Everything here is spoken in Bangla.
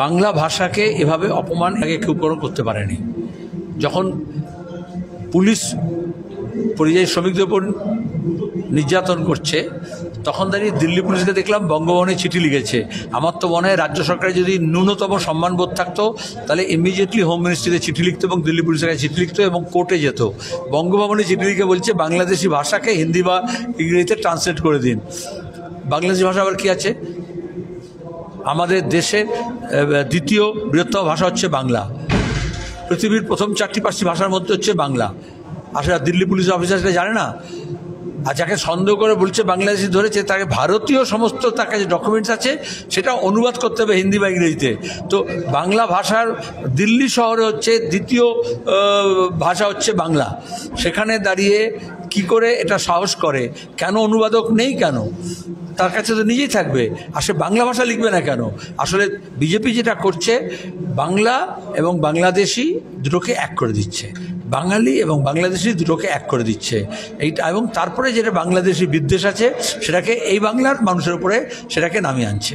বাংলা ভাষাকে এভাবে অপমান আগে কেউ কোনো করতে পারেনি। যখন পুলিশ পরিযায়ী শ্রমিকদের উপর নির্যাতন করছে তখন দাঁড়িয়ে দিল্লি পুলিশকে দেখলাম বঙ্গভবনে চিঠি লিখেছে। আমার তো মনে হয় রাজ্য সরকারের যদি ন্যূনতম সম্মানবোধ থাকতো তাহলে ইমিডিয়েটলি হোম মিনিস্ট্রিতে চিঠি লিখতো এবং দিল্লি পুলিশের কাছে চিঠি লিখতো এবং কোর্টে যেত। বঙ্গভবনে চিঠি লিখে বলছে বাংলাদেশি ভাষাকে হিন্দি বা ইংরেজিতে ট্রান্সলেট করে দিন। বাংলাদেশি ভাষা আবার কী আছে? আমাদের দেশের দ্বিতীয় বৃহত্তম ভাষা হচ্ছে বাংলা। পৃথিবীর প্রথম 4-5টি ভাষার মধ্যে হচ্ছে বাংলা। আসলে দিল্লি পুলিশ অফিসার সেটা জানে না। আর যাকে সন্দেহ করে বলছে বাংলাদেশি ধরেছে তাকে ভারতীয় সমস্ত তার কাছে ডকুমেন্টস আছে, সেটা অনুবাদ করতে হবে হিন্দি বা ইংরেজিতে। তো বাংলা ভাষার দিল্লি শহরে হচ্ছে দ্বিতীয় ভাষা হচ্ছে বাংলা। সেখানে দাঁড়িয়ে কি করে এটা সাহস করে? কেন অনুবাদক নেই? কেন তার কাছে তো নিজেই থাকবে, আর সে বাংলা ভাষা লিখবে না কেন? আসলে বিজেপি যেটা করছে বাংলা এবং বাংলাদেশি দুটোকে এক করে দিচ্ছে, বাঙালি এবং বাংলাদেশি দুটোকে এক করে দিচ্ছে এইটা। এবং তারপরে যেটা বাংলাদেশি বিদ্বেষ আছে সেটাকে এই বাংলার মানুষের উপরে সেটাকে নামিয়ে আনছে।